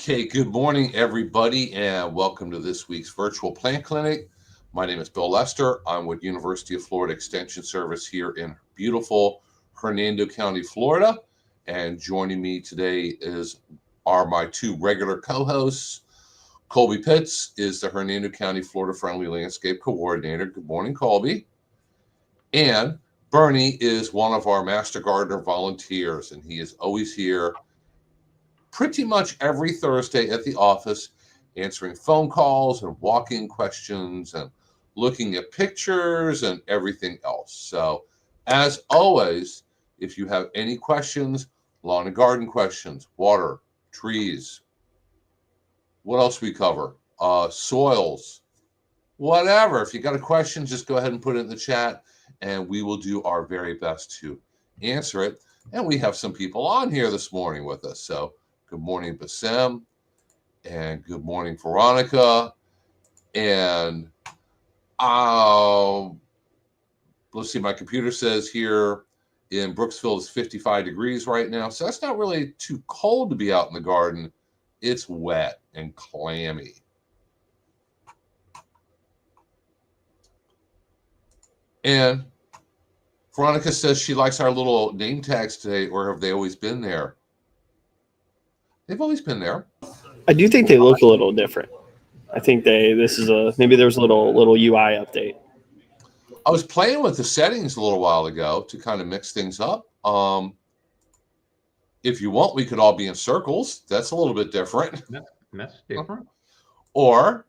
Okay, good morning, everybody, and welcome to this week's virtual plant clinic. My name is Bill Lester. I'm with University of Florida Extension Service here in beautiful Hernando County, Florida. And joining me today are my two regular co-hosts. Colby Pitts is the Hernando County Florida Friendly Landscape Coordinator. Good morning, Colby. And Bernie is one of our Master Gardener volunteers, and he is always here pretty much every Thursday at the office, answering phone calls and walk-in questions and looking at pictures and everything else. So, as always, if you have any questions, lawn and garden questions, water, trees, what else we cover? Soils, whatever. If you got a question, just go ahead and put it in the chat, and we will do our very best to answer it. And we have some people on here this morning with us. So, good morning, Bassem, and good morning, Veronica. And let's see, my computer says here in Brooksville it's 55 degrees right now. So that's not really too cold to be out in the garden. It's wet and clammy. And Veronica says she likes our little name tags today, or have they always been there? They've always been there. I do think they look a little different. I think maybe there's a little UI update. I was playing with the settings a little while ago to kind of mix things up. If you want, we could all be in circles. That's a little bit different. That's different. Or,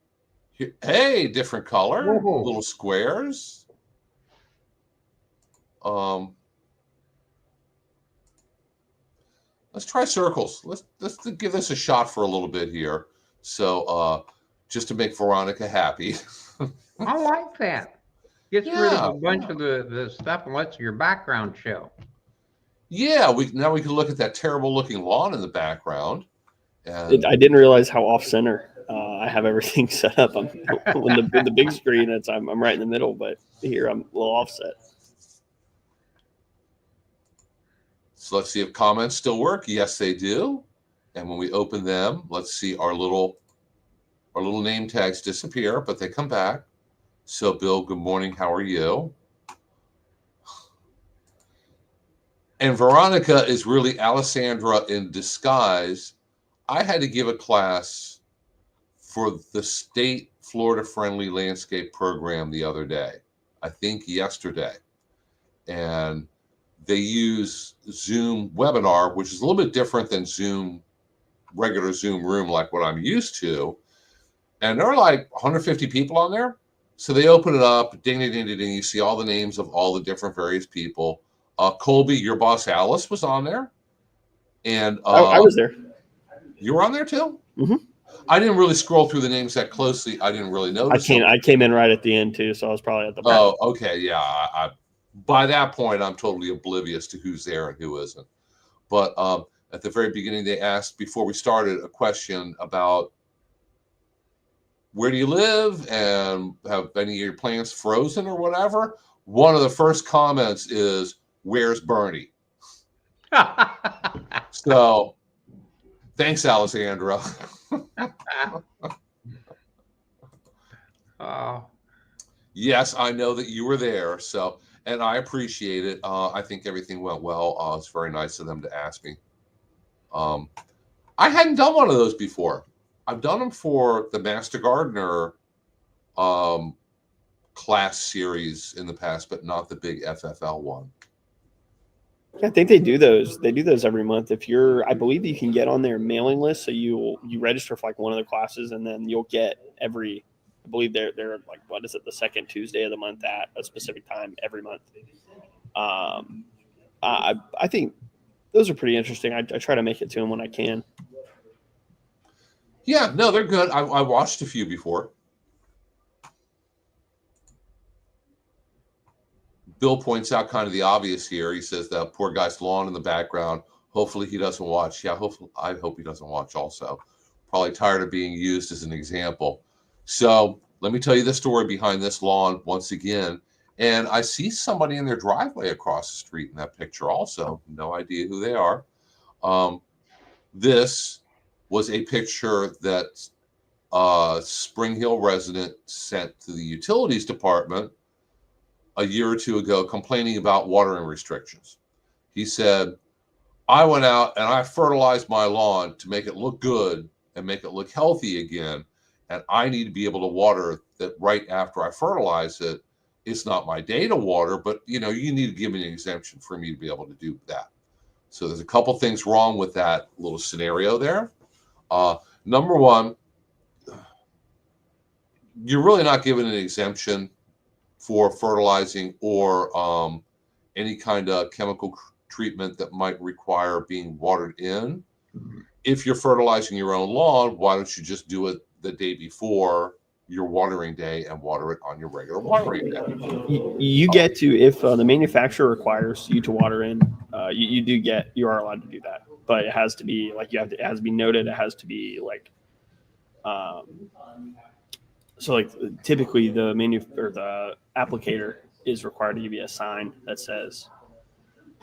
hey, different color, Whoa. Little squares. Let's try circles. Let's give this a shot for a little bit here. So, just to make Veronica happy. I like that. Gets rid Yeah, of a bunch of the stuff and lets your background show. Yeah, now we can look at that terrible looking lawn in the background. And I didn't realize how off center I have everything set up. When the big screen, I'm right in the middle, but here I'm a little offset. So let's see if comments still work. Yes, they do. And when we open them, let's see our little name tags disappear, but they come back. So Bill, good morning. How are you? And Veronica is really Alessandra in disguise. I had to give a class for the state Florida Friendly Landscape Program the other day, I think yesterday. And they use Zoom webinar, which is a little bit different than regular Zoom room like what I'm used to. And there are like 150 people on there. So they open it up, ding, ding, ding, ding, ding. You see all the names of all the different various people. Colby, your boss Alice was on there. And I was there. You were on there too? Mm-hmm. I didn't really scroll through the names that closely. I didn't really notice. I came in right at the end too, so I was probably at the back. Oh, okay. Yeah. By that point, I'm totally oblivious to who's there and who isn't. But at the very beginning, they asked, before we started, a question about where do you live and have any of your plants frozen or whatever. One of the first comments is, where's Bernie? So thanks, Alessandra. Yes, I know that you were there. So, and I appreciate it. I think everything went well. It's very nice of them to ask me. I hadn't done one of those before. I've done them for the Master Gardener class series in the past, but not the big FFL one. I think they do those. They do those every month. I believe you can get on their mailing list, so you register for like one of the classes, and then you'll get I believe they're like, what is it, the second Tuesday of the month at a specific time every month. I think those are pretty interesting. I try to make it to them when I can. Yeah, no, they're good. I watched a few before. Bill points out kind of the obvious here. He says that poor guy's lawn in the background. Hopefully he doesn't watch. Yeah, I hope he doesn't watch also. Probably tired of being used as an example. So let me tell you the story behind this lawn once again. And I see somebody in their driveway across the street in that picture also. No idea who they are. This was a picture that Spring Hill resident sent to the utilities department a year or two ago complaining about watering restrictions. He said, I went out and I fertilized my lawn to make it look good and make it look healthy again. And I need to be able to water that right after I fertilize it. It's not my day to water, but you need to give me an exemption for me to be able to do that. So there's a couple things wrong with that little scenario there. Number one, you're really not given an exemption for fertilizing or any kind of chemical treatment that might require being watered in. If you're fertilizing your own lawn, why don't you just do it the day before your watering day and water it on your regular watering day? You get to, if the manufacturer requires you to water in, you are allowed to do that, but it has to be like it has to be noted. It has to be like, so like typically the the applicator is required to give you a sign that says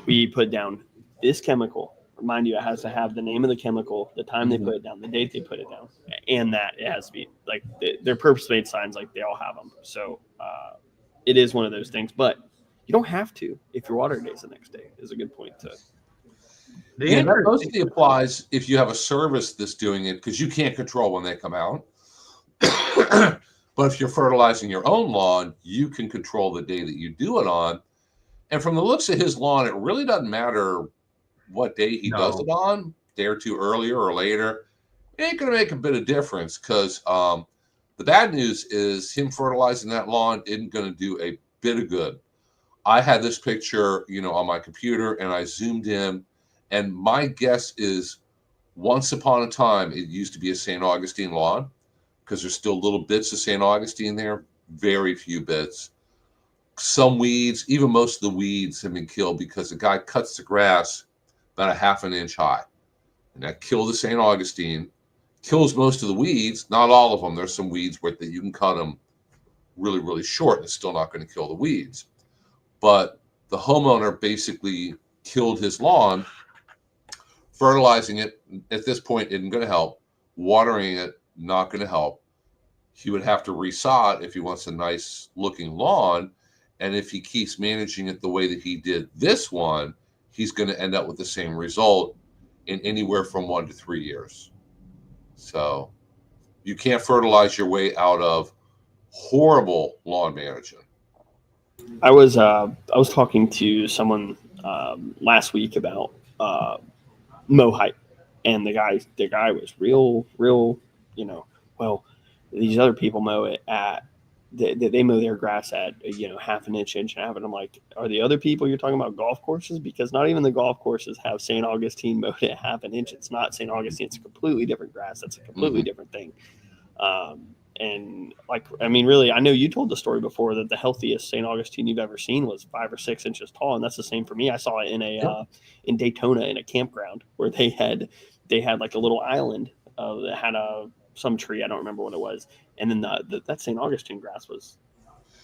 we put down this chemical. Remind you, it has to have the name of the chemical, the time they put it down, the date they put it down, and that it has to be like they're purpose-made signs, like they all have them. So it is one of those things, but you don't have to if your water day is the next day. Is a good point to. Yeah, that mostly applies if you have a service that's doing it, because you can't control when they come out. But if you're fertilizing your own lawn, you can control the day that you do it on. And from the looks of his lawn, it really doesn't matter what day he does it on, day or two earlier or later. It ain't going to make a bit of difference, because the bad news is him fertilizing that lawn isn't going to do a bit of good. I had this picture, on my computer, and I zoomed in, and my guess is once upon a time, it used to be a St. Augustine lawn, because there's still little bits of St. Augustine there, very few bits. Some weeds, even most of the weeds have been killed because the guy cuts the grass about a half an inch high. And that killed the St. Augustine, kills most of the weeds, not all of them. There's some weeds where you can cut them really, really short and it's still not going to kill the weeds. But the homeowner basically killed his lawn. Fertilizing it at this point isn't going to help. Watering it, not going to help. He would have to resod if he wants a nice looking lawn. And if he keeps managing it the way that he did this one, he's going to end up with the same result in anywhere from 1 to 3 years. So you can't fertilize your way out of horrible lawn management. I was talking to someone last week about mow height, and the guy was real, well, these other people mow it at they mow their grass at half an inch and a half, and I'm like, are the other people you're talking about golf courses? Because not even the golf courses have St. Augustine mowed at half an inch. It's not St. Augustine. It's a completely different grass. That's a completely different thing. And really, I know you told the story before that the healthiest St. Augustine you've ever seen was 5 or 6 inches tall, and that's the same for me. I saw it in in Daytona in a campground where they had like a little island that had some tree. I don't remember what it was, and then that St. Augustine grass was.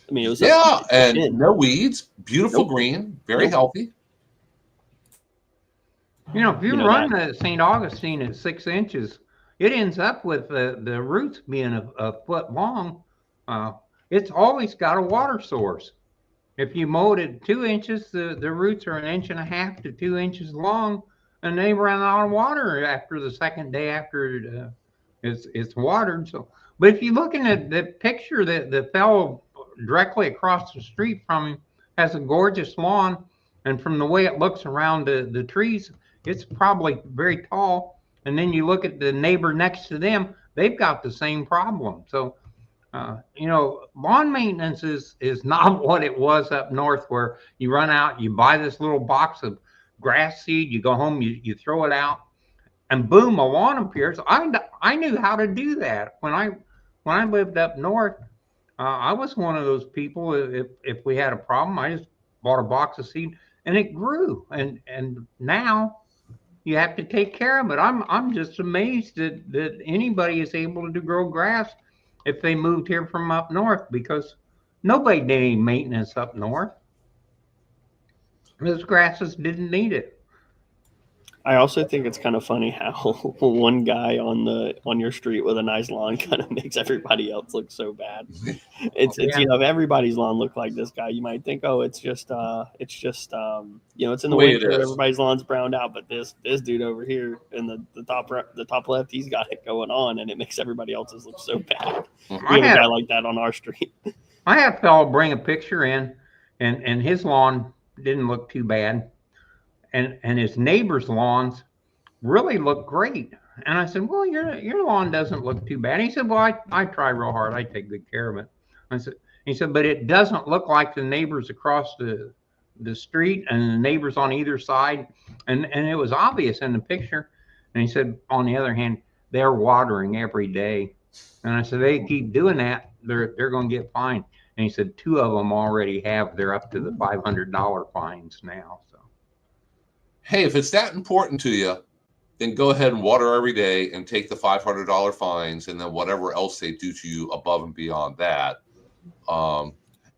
It was and no weeds, beautiful green, very healthy. If you run the St. Augustine at 6 inches, it ends up with the roots being a foot long. It's always got a water source. If you mow it at 2 inches, the roots are 1.5 inches to 2 inches long, and they run out of water after the second day after it's watered. So, but if you look at the picture, that the fellow directly across the street from him has a gorgeous lawn, and from the way it looks around the trees, it's probably very tall. And then you look at the neighbor next to them, they've got the same problem. So, lawn maintenance is not what it was up north, where you run out, you buy this little box of grass seed, you go home, you throw it out, and boom, a lawn appears. I knew how to do that when I lived up north. I was one of those people. If we had a problem, I just bought a box of seed and it grew. And now you have to take care of it. I'm just amazed that anybody is able to grow grass if they moved here from up north, because nobody did any maintenance up north. Those grasses didn't need it. I also think it's kind of funny how one guy on your street with a nice lawn kind of makes everybody else look so bad. It's Yeah. if everybody's lawn looked like this guy, you might think, oh, it's just it's in the way it winter, is. everybody's lawn's browned out, but this dude over here in the top left, he's got it going on, and it makes everybody else's look so bad. We have a guy like that on our street. I had a fellow bring a picture in, and his lawn didn't look too bad, and his neighbor's lawns really look great. And I said, well, your lawn doesn't look too bad. He said, well, I try real hard. I take good care of it. He said, but it doesn't look like the neighbors across the street and the neighbors on either side. And it was obvious in the picture. And he said, on the other hand, they're watering every day. And I said, they keep doing that, they're going to get fined. And he said, 2 of them already have. They're up to the $500 fines now. So, hey, if it's that important to you, then go ahead and water every day and take the $500 fines, and then whatever else they do to you above and beyond that.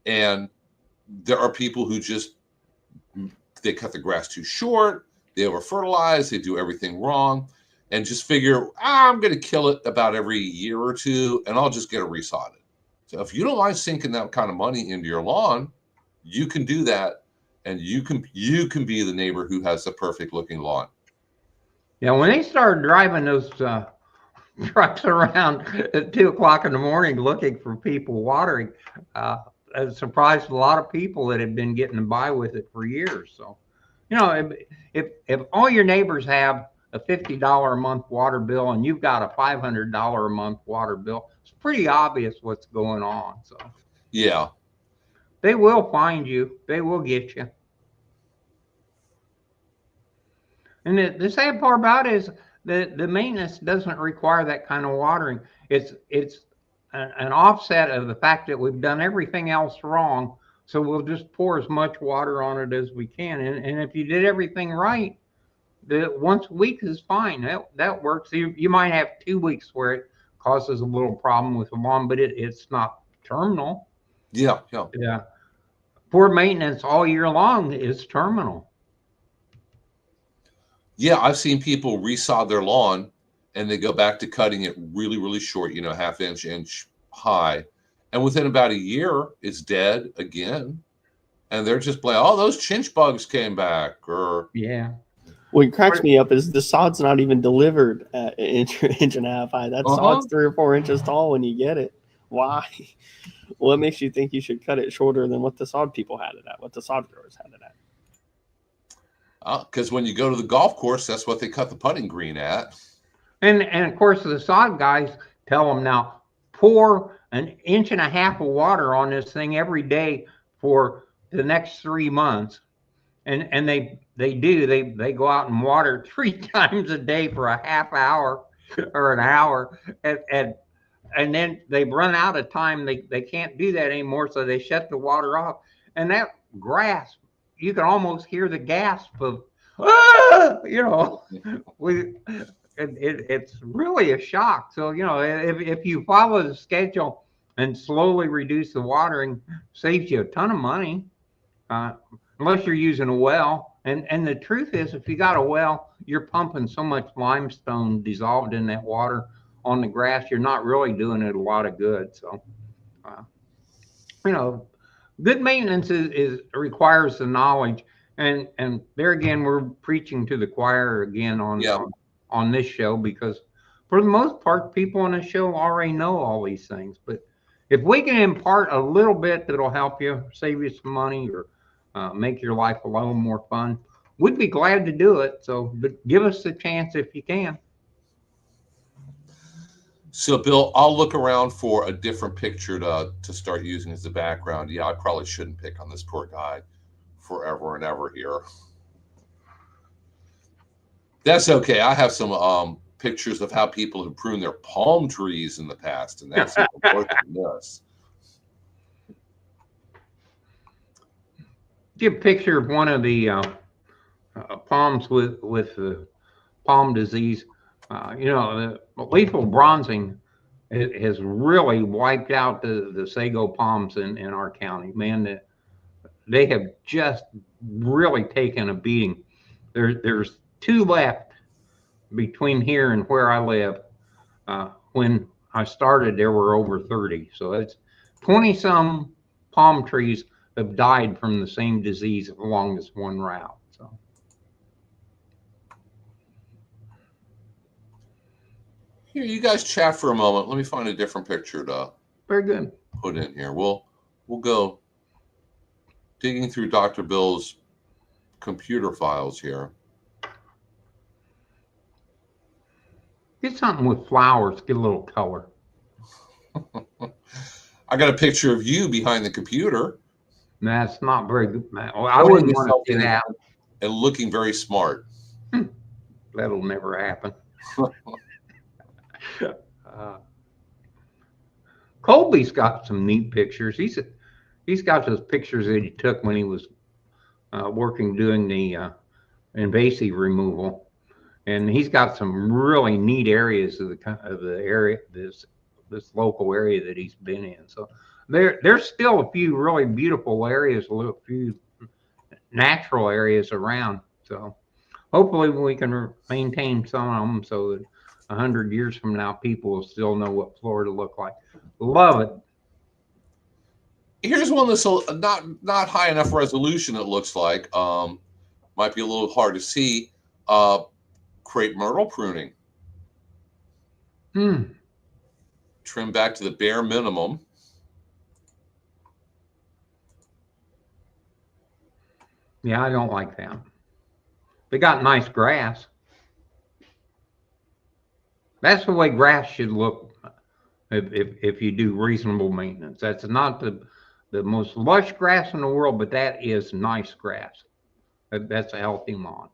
And there are people who they cut the grass too short, they over fertilize, they do everything wrong, and just figure, I'm going to kill it about every year or two, and I'll just get it resodded. So if you don't mind sinking that kind of money into your lawn, you can do that, and you can be the neighbor who has the perfect looking lawn. yeah, when they started driving those trucks around at 2 o'clock in the morning looking for people watering, it surprised a lot of people that had been getting by with it for years. So, if all your neighbors have a $50 a month water bill and you've got a $500 a month water bill, it's pretty obvious what's going on. So, yeah, they will find you. They will get you. And the sad part about it is the maintenance doesn't require that kind of watering. It's an offset of the fact that we've done everything else wrong. So we'll just pour as much water on it as we can. And if you did everything right, the once a week is fine. That works. You might have 2 weeks where it causes a little problem with the lawn, but it's not terminal. Yeah. Poor maintenance all year long is terminal. Yeah, I've seen people resod their lawn and they go back to cutting it really, really short, half inch high. And within about a year, it's dead again. And they're just like, oh, those chinch bugs came back. Or yeah. What cracks me up is the sod's not even delivered at an inch and a half high. That sod's 3 or 4 inches tall when you get it. Why? What makes you think you should cut it shorter than what the sod people had it at, what the sod growers had it at? Because when you go to the golf course, that's what they cut the putting green at. And of course, the sod guys tell them now, pour an inch and a half of water on this thing every day for the next 3 months. And they do. They go out and water 3 times a day for a half hour or an hour. And then they run out of time. They can't do that anymore. So they shut the water off. And that grass, you can almost hear the gasp of, it's really a shock. So, if you follow the schedule and slowly reduce the watering, saves you a ton of money, unless you're using a well. And the truth is, if you got a well, you're pumping so much limestone dissolved in that water on the grass, you're not really doing it a lot of good. So, good maintenance requires the knowledge, and there again, we're preaching to the choir again on this show, because for the most part, people on the show already know all these things. But if we can impart a little bit that'll help you, save you some money, or make your life a little more fun, we'd be glad to do it. So, but give us a chance if you can. So, Bill, I'll look around for a different picture to start using as the background. Yeah, I probably shouldn't pick on this poor guy forever and ever here. That's okay. I have some pictures of how people have pruned their palm trees in the past, and that's even worse than this. Give a picture of one of the palms with the palm disease. The lethal bronzing has really wiped out the sago palms in our county. Man, they have just really taken a beating. There's 2 left between here and where I live. When I started, there were over 30. So it's 20 some palm trees have died from the same disease along this one route. So Here, you guys chat for a moment. Let me find a different picture to very good. put in here. We'll go digging through Dr. Bill's computer files here. Get something with flowers, get a little color. I got a picture of you behind the computer. That's not very good. I wouldn't want to see that. And looking very smart. That'll never happen. Colby's got some neat pictures. He's got those pictures that he took when he was working doing the invasive removal, and he's got some really neat areas of the area, this local area that he's been in. So there's still a few really beautiful areas, a few natural areas around. So hopefully we can maintain some of them so that 100 years from now, people will still know what Florida looked like. Love it. Here's one that's not high enough resolution, it looks like. Might be a little hard to see. Crepe myrtle pruning. Trim back to the bare minimum. Yeah, I don't like that. They got nice grass. That's the way grass should look if you do reasonable maintenance. That's not the most lush grass in the world, but that is nice grass. That's a healthy lawn.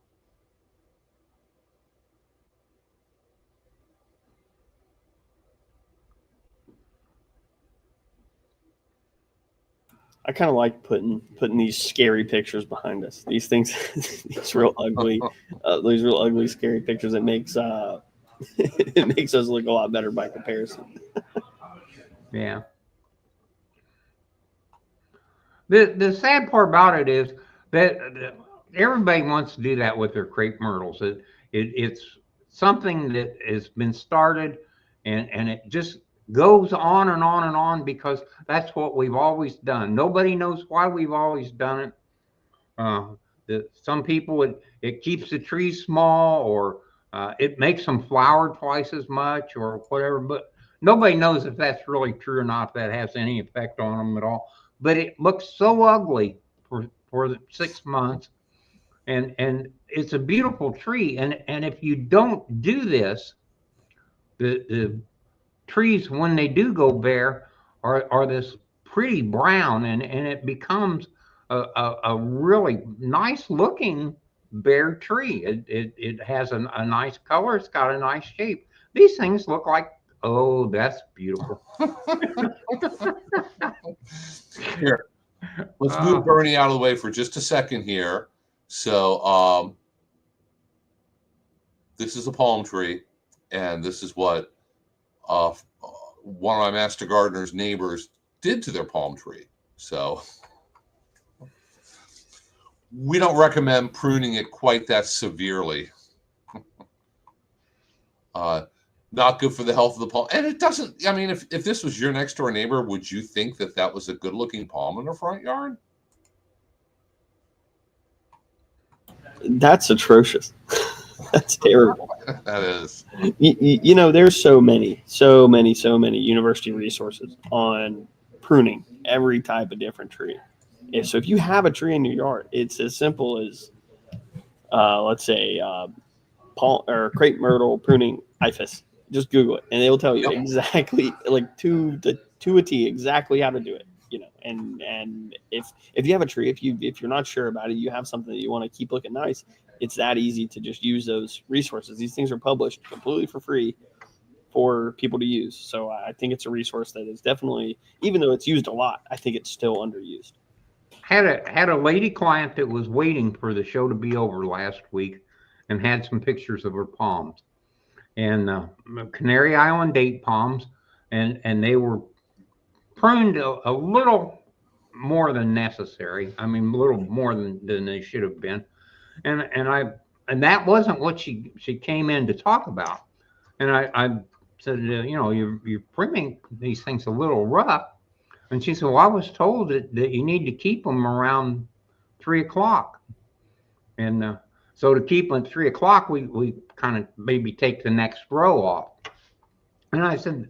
I kind of like putting these scary pictures behind us. These things, these real ugly, scary pictures. It makes it makes us look a lot better by comparison. Yeah. The sad part about it is that everybody wants to do that with their crepe myrtles. It's something that has been started, and it just goes on and on and on because that's what we've always done. Nobody knows why we've always done it. Some people, it keeps the trees small, or it makes them flower twice as much or whatever, but nobody knows if that's really true or not, if that has any effect on them at all. But it looks so ugly for 6 months, and it's a beautiful tree. And if you don't do this, the trees, when they do go bare, are this pretty brown, and it becomes a really nice looking bare tree. It has a nice color. It's got a nice shape. These things look like, oh, that's beautiful. Here, let's move Bernie out of the way for just a second here. So this is a palm tree, and this is what one of my master gardener's neighbors did to their palm tree. So we don't recommend pruning it quite that severely. Not good for the health of the palm. And it doesn't, I mean, if this was your next door neighbor, would you think that was a good looking palm in the front yard? That's atrocious. That's terrible. That is. You know, there's so many university resources on pruning every type of different tree. And so if you have a tree in your yard, it's as simple as, let's say, palm or crepe myrtle pruning IFAS. Just Google it, and they will tell you exactly, like to a T, exactly how to do it. You know, and if you have a tree, if you're not sure about it, you have something that you want to keep looking nice. It's that easy to just use those resources. These things are published completely for free for people to use. So I think it's a resource that is definitely, even though it's used a lot, I think it's still underused. Had a lady client that was waiting for the show to be over last week, and had some pictures of her palms, and Canary Island date palms, and they were pruned a little more than necessary. I mean, a little more than they should have been. And and that wasn't what she came in to talk about. And I said, you know, you're pruning these things a little rough. And she said, well, I was told that you need to keep them around 3 o'clock. And so to keep them at 3 o'clock, we kind of maybe take the next row off. And I said,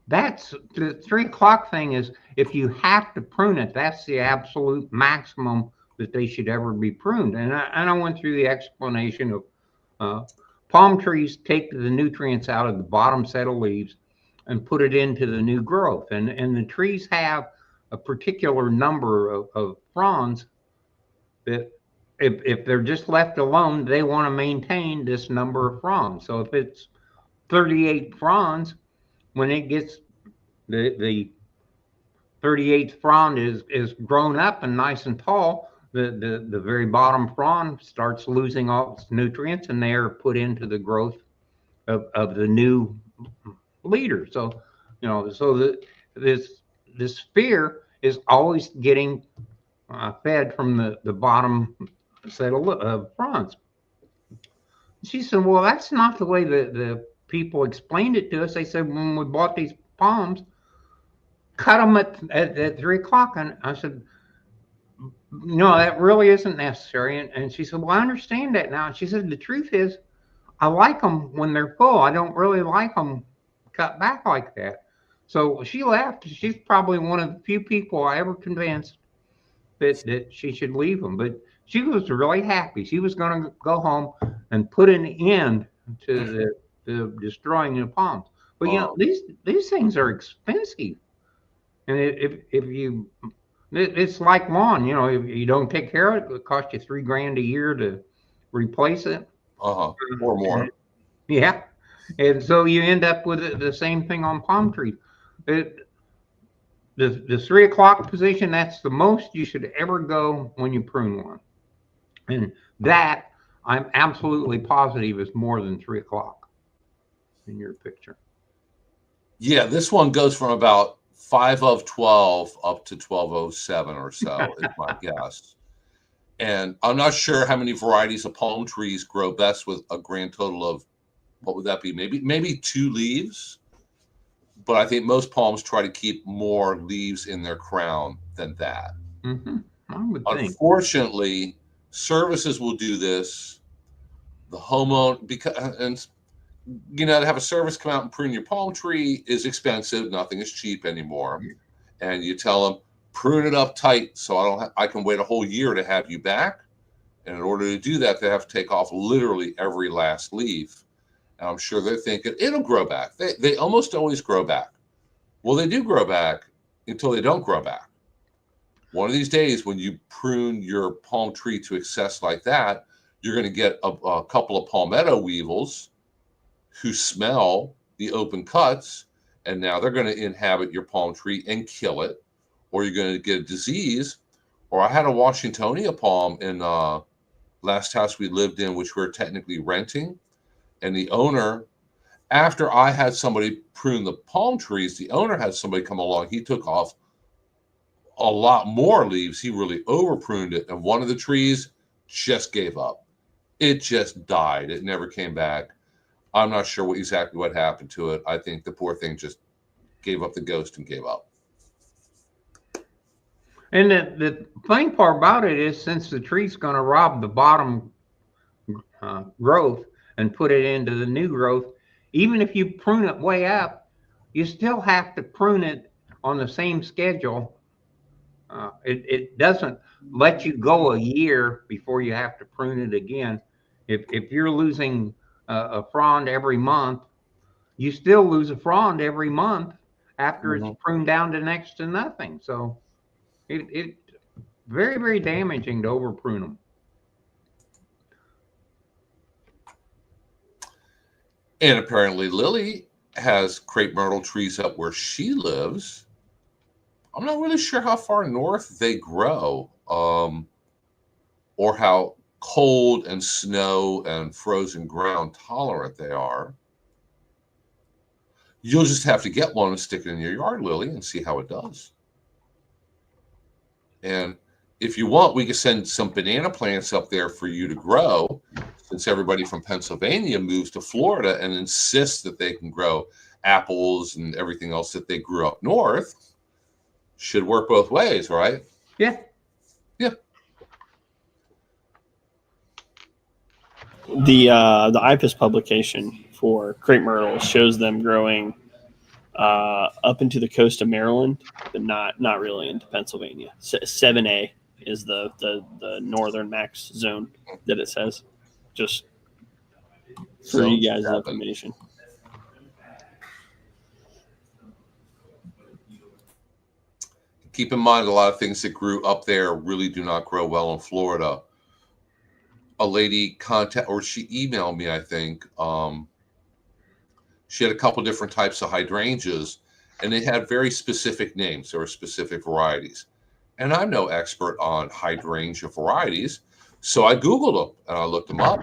that's the 3 o'clock thing is if you have to prune it, that's the absolute maximum that they should ever be pruned. And I went through the explanation of palm trees take the nutrients out of the bottom set of leaves and put it into the new growth. And the trees have a particular number of fronds that if they're just left alone, they want to maintain this number of fronds. So if it's 38 fronds, when it gets the 38th frond is grown up and nice and tall, the very bottom frond starts losing all its nutrients, and they are put into the growth of the new leader. So, you know, so this sphere is always getting fed from the bottom set of fronds. She said, well, that's not the way the people explained it to us. They said, when we bought these palms, cut them at 3 o'clock. And I said, no, that really isn't necessary. And she said, well, I understand that now. And she said, the truth is, I like them when they're full. I don't really like them cut back like that. So she left. She's probably one of the few people I ever convinced that she should leave them. But she was really happy. She was going to go home and put an end to the destroying the palms. But you know, these things are expensive, and if you, it's like lawn. You know, if you don't take care of it, it'll cost you $3,000 a year to replace it. Or more. Yeah, and so you end up with the same thing on palm trees. The 3 o'clock position, that's the most you should ever go when you prune one. And that, I'm absolutely positive, is more than 3 o'clock in your picture. Yeah, this one goes from about 5 of 12 up to 1207 or so, is my guess. And I'm not sure how many varieties of palm trees grow best with a grand total of, what would that be? Maybe 2 leaves. But I think most palms try to keep more leaves in their crown than that. Mm-hmm. I would think. Unfortunately, services will do this. The homeowner, because, and you know, to have a service come out and prune your palm tree is expensive. Nothing is cheap anymore. And you tell them, prune it up tight so I can wait a whole year to have you back. And in order to do that, they have to take off literally every last leaf. And I'm sure they're thinking it'll grow back. They almost always grow back. Well, they do grow back until they don't grow back. One of these days, when you prune your palm tree to excess like that, you're going to get a couple of palmetto weevils who smell the open cuts, and now they're going to inhabit your palm tree and kill it, or you're going to get a disease. Or I had a Washingtonia palm in last house we lived in, which we're technically renting. And the owner, after I had somebody prune the palm trees, the owner had somebody come along. He took off a lot more leaves. He really over pruned it. And one of the trees just gave up. It just died. It never came back. I'm not sure exactly what happened to it. I think the poor thing just gave up the ghost and gave up. And the funny part about it is, since the tree's going to rob the bottom growth and put it into the new growth, even if you prune it way up, you still have to prune it on the same schedule. It doesn't let you go a year before you have to prune it again. If you're losing a frond every month, you still lose a frond every month after it's pruned down to next to nothing. So it very, very damaging to over prune them. And apparently Lily has crepe myrtle trees up where she lives. I'm not really sure how far north they grow, or how cold and snow and frozen ground tolerant they are. You'll just have to get one and stick it in your yard, Lily, and see how it does. And if you want, we can send some banana plants up there for you to grow, since everybody from Pennsylvania moves to Florida and insists that they can grow apples and everything else that they grew up north, should work both ways, right? Yeah. Yeah. The IPIS publication for crepe myrtle shows them growing up into the coast of Maryland, but not really into Pennsylvania. 7A is the northern max zone that it says. Just for Zone you guys' 7. information. Keep in mind, a lot of things that grew up there really do not grow well in Florida. A lady she emailed me, I think. She had a couple different types of hydrangeas, and they had very specific names. There were specific varieties. And I'm no expert on hydrangea varieties, so I Googled them and I looked them up.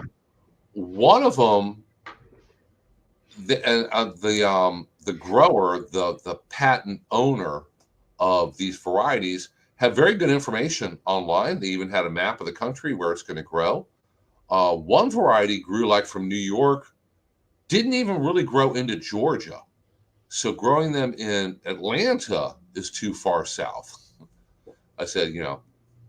One of them, the grower, the patent owner of these varieties, had very good information online. They even had a map of the country where it's going to grow. One variety grew like from New York, didn't even really grow into Georgia. So growing them in Atlanta is too far south. I said,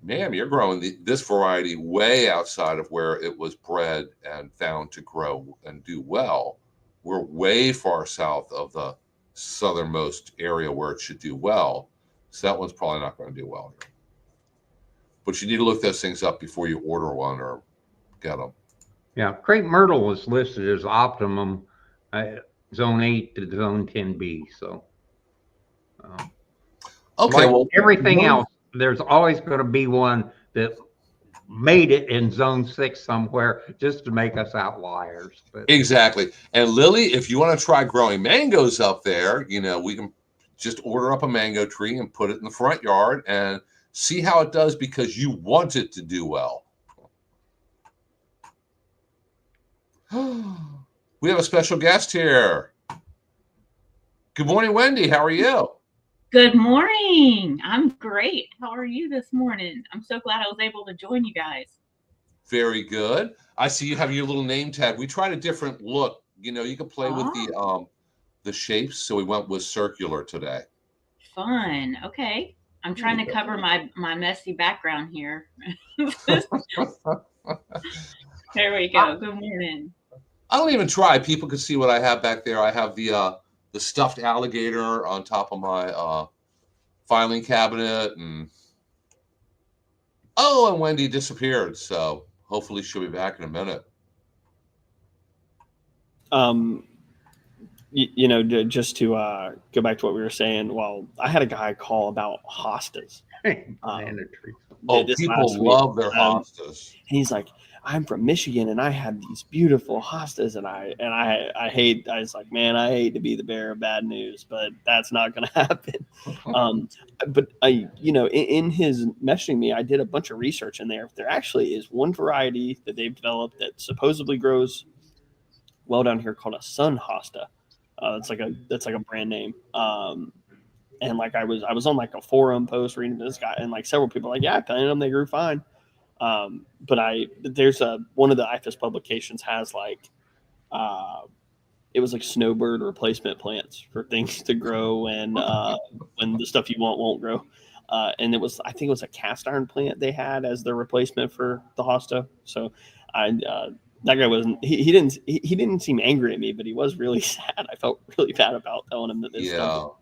ma'am, you're growing this variety way outside of where it was bred and found to grow and do well. We're way far south of the southernmost area where it should do well. So that one's probably not going to do well here. But you need to look those things up before you order one or get them. Yeah, crepe myrtle is listed as optimum, zone 8 to zone 10B. So, okay, like everything else, there's always going to be one that made it in zone 6 somewhere just to make us outliers. But exactly. And Lily, if you want to try growing mangoes up there, we can just order up a mango tree and put it in the front yard and see how it does, because you want it to do well. We have a special guest here. Good morning, Wendy. How are you? Good morning. I'm great. How are you this morning? I'm so glad I was able to join you guys. Very good. I see you have your little name tag. We tried a different look. You can play with the shapes, so we went with circular today. Fun. Okay. I'm trying to cover my messy background here. There we go. Good morning. I don't even try. People can see what I have back there. I have the stuffed alligator on top of my filing cabinet, and Wendy disappeared. So hopefully she'll be back in a minute. Just to go back to what we were saying. Well, I had a guy call about hostas. People love their hostas. And he's like, I'm from Michigan and I had these beautiful hostas, and I was like, man, I hate to be the bearer of bad news, but that's not going to happen. But in his messaging me, I did a bunch of research in there. There actually is one variety that they've developed that supposedly grows well down here called a sun hosta. That's like a brand name. And like I was on like a forum post reading this guy, and like several people were like, yeah, I planted them, they grew fine. But there's one of the IFAS publications has like, it was like snowbird replacement plants for things to grow and when the stuff you want won't grow. And I think it was a cast iron plant they had as their replacement for the hosta. So that guy wasn't, he didn't seem angry at me, but he was really sad. I felt really bad about telling him that this stuff.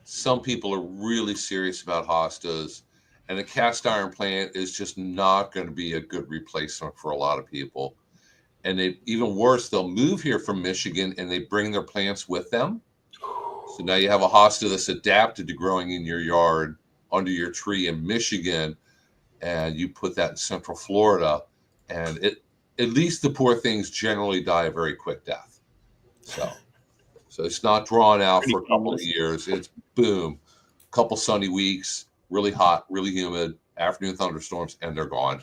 Some people are really serious about hostas, and a cast iron plant is just not going to be a good replacement for a lot of people. And even worse, they'll move here from Michigan and they bring their plants with them. So now you have a hosta that's adapted to growing in your yard under your tree in Michigan, and you put that in Central Florida, and at least the poor things generally die a very quick death. So it's not drawn out for a couple of years. It's boom, couple sunny weeks, really hot, really humid, afternoon thunderstorms, and they're gone.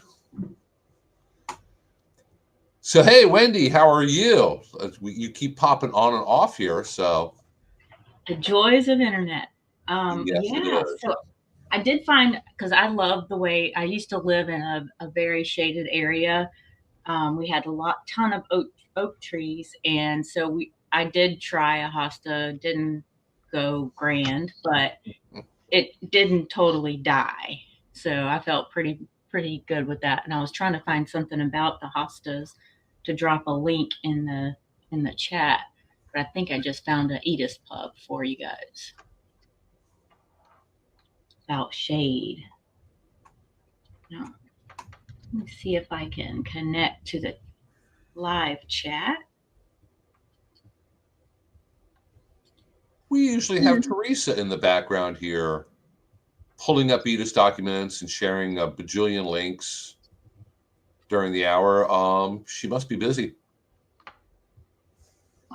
So, hey, Wendy, how are you? You keep popping on and off here. So the joys of internet. Yes, so I did find, because I love the way I used to live in a very shaded area. We had a ton of oak trees, and so I did try a hosta. Didn't go grand, but it didn't totally die. So I felt pretty good with that. And I was trying to find something about the hostas to drop a link in the chat, but I think I just found an Edith's Pub for you guys about shade. Now, let me see if I can connect to the live chat. We usually have Teresa in the background here, pulling up Edith's documents and sharing a bajillion links during the hour. She must be busy.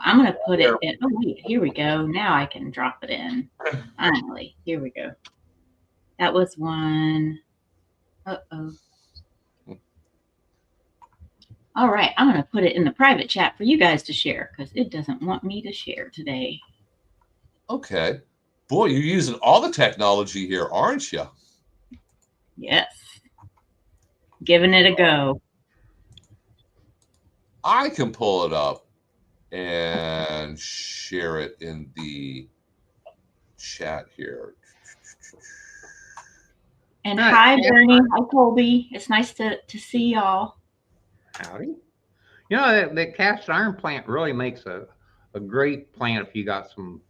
I'm going to put it in. Oh, wait, here we go. Now I can drop it in. Finally, here we go. That was one. Uh-oh. All right, I'm going to put it in the private chat for you guys to share because it doesn't want me to share today. Okay. Boy, you're using all the technology here, aren't you? Yes. Giving it a go. I can pull it up and share it in the chat here. And hi, Bernie. Hi, Colby. It's nice to see y'all. Howdy. You know, the cast iron plant really makes a great plant if you got some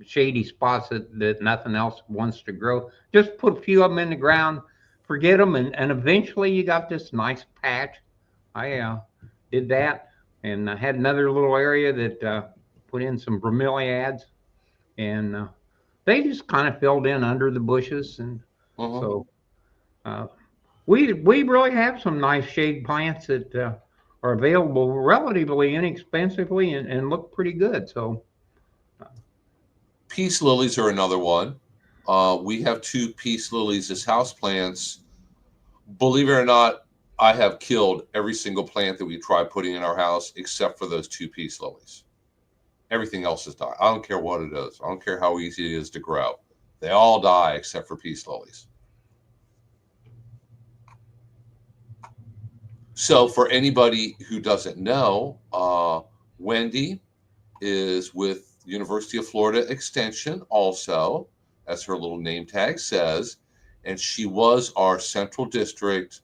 shady spots that nothing else wants to grow. Just put a few of them in the ground, forget them, and eventually you got this nice patch. I did that, and I had another little area that put in some bromeliads, and they just kind of filled in under the bushes, and so we really have some nice shade plants that are available relatively inexpensively and look pretty good. So peace lilies are another one. We have 2 peace lilies as houseplants. Believe it or not, I have killed every single plant that we tried putting in our house except for those 2 peace lilies. Everything else has died. I don't care what it is. I don't care how easy it is to grow. They all die except for peace lilies. So for anybody who doesn't know, Wendy is with University of Florida Extension also, as her little name tag says, and she was our Central District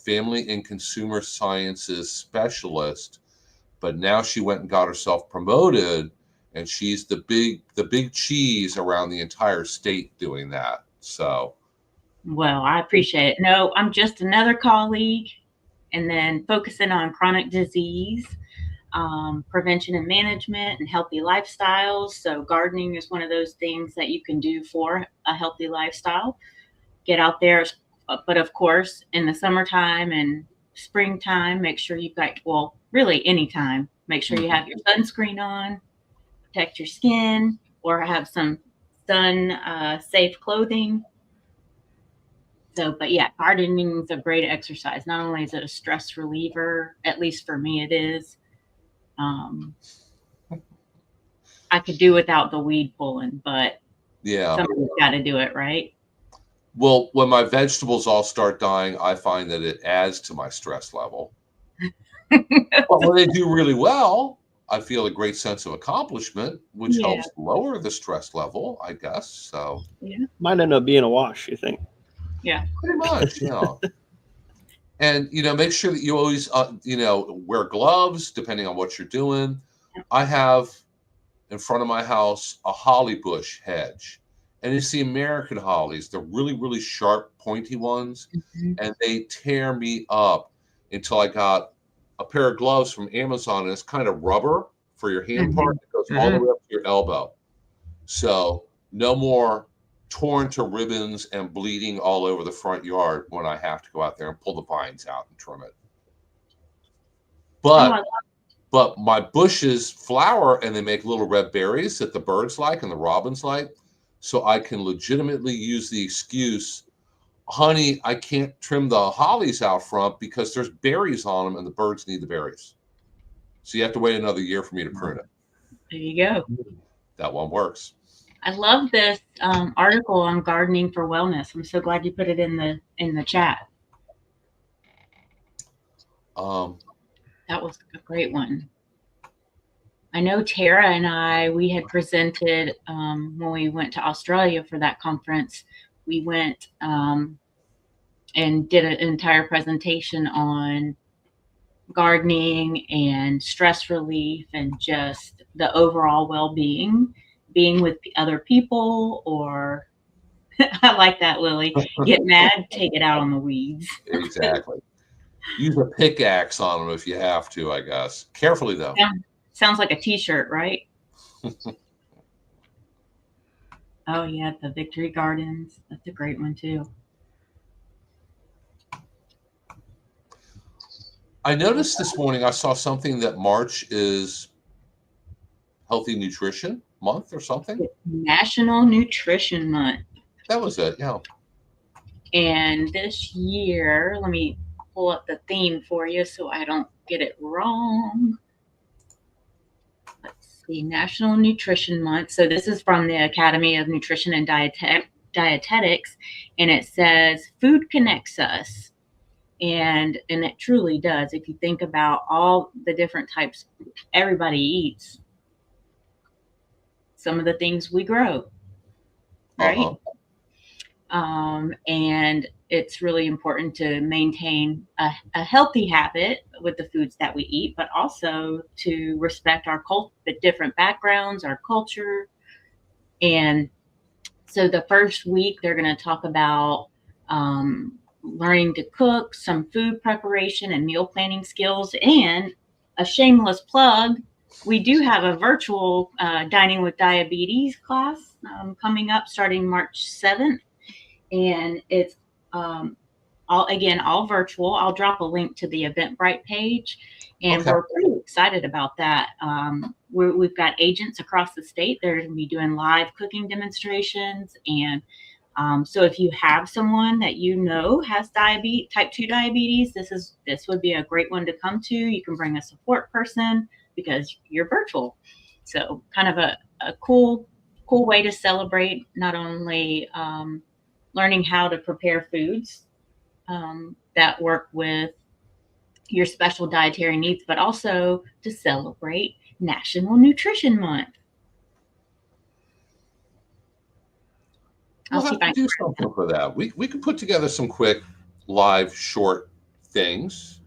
Family and Consumer Sciences specialist, but now she went and got herself promoted, and she's the big cheese around the entire state doing that. So, well, I appreciate it. No, I'm just another colleague, and then focusing on chronic disease, prevention and management, and healthy lifestyles. So gardening is one of those things that you can do for a healthy lifestyle. Get out there, but of course, in the summertime and springtime, make sure you've got, well, really anytime, make sure you have your sunscreen on, protect your skin, or have some sun safe clothing. So, but yeah, gardening is a great exercise. Not only is it a stress reliever, at least for me, it is. I could do without the weed pulling, but yeah, somebody's got to do it, right? Well, when my vegetables all start dying, I find that it adds to my stress level. But when they do really well, I feel a great sense of accomplishment, which helps lower the stress level, I guess. So might end up being a wash, you think? Yeah, pretty much. Yeah. And make sure that you always wear gloves depending on what you're doing. I have in front of my house a holly bush hedge, and it's the American hollies. They're really, really sharp, pointy ones, and they tear me up until I got a pair of gloves from Amazon, and it's kind of rubber for your hand part. It goes all the way up to your elbow. So no more torn to ribbons and bleeding all over the front yard when I have to go out there and pull the vines out and trim it. But my bushes flower and they make little red berries that the birds like and the robins like. So I can legitimately use the excuse, honey, I can't trim the hollies out front because there's berries on them and the birds need the berries. So you have to wait another year for me to prune it. There you go. That one works. I love this article on gardening for wellness. I'm so glad you put it in the chat. That was a great one. I know Tara and we had presented when we went to Australia for that conference. We went and did an entire presentation on gardening and stress relief and just the overall well-being, being with other people, or I like that, Lily. Get mad, take it out on the weeds. Exactly. Use a pickaxe on them if you have to, I guess. Carefully, though. Sounds like a t-shirt, right? Oh, yeah, the Victory Gardens. That's a great one, too. I noticed this morning, I saw something that March is Healthy Nutrition Month or something. National Nutrition Month. That was it, yeah. And this year, let me pull up the theme for you so I don't get it wrong. Let's see, National Nutrition Month. So this is from the Academy of Nutrition and Dietetics, and it says, food connects us. And it truly does. If you think about all the different types everybody eats, some of the things we grow, right? And it's really important to maintain a healthy habit with the foods that we eat, but also to respect the different backgrounds, our culture. And so the first week, they're going to talk about learning to cook, some food preparation and meal planning skills, and a shameless plug. We do have a virtual Dining with Diabetes class coming up starting March 7th. And it's all virtual. I'll drop a link to the Eventbrite page, and we're pretty excited about that. We've got agents across the state. They're going to be doing live cooking demonstrations, and so if you have someone that you know has type 2 diabetes, this would be a great one to come to. You can bring a support person because you're virtual. So kind of a cool way to celebrate not only learning how to prepare foods that work with your special dietary needs, but also to celebrate National Nutrition Month. We'll have to do something for that. We could put together some quick live short things.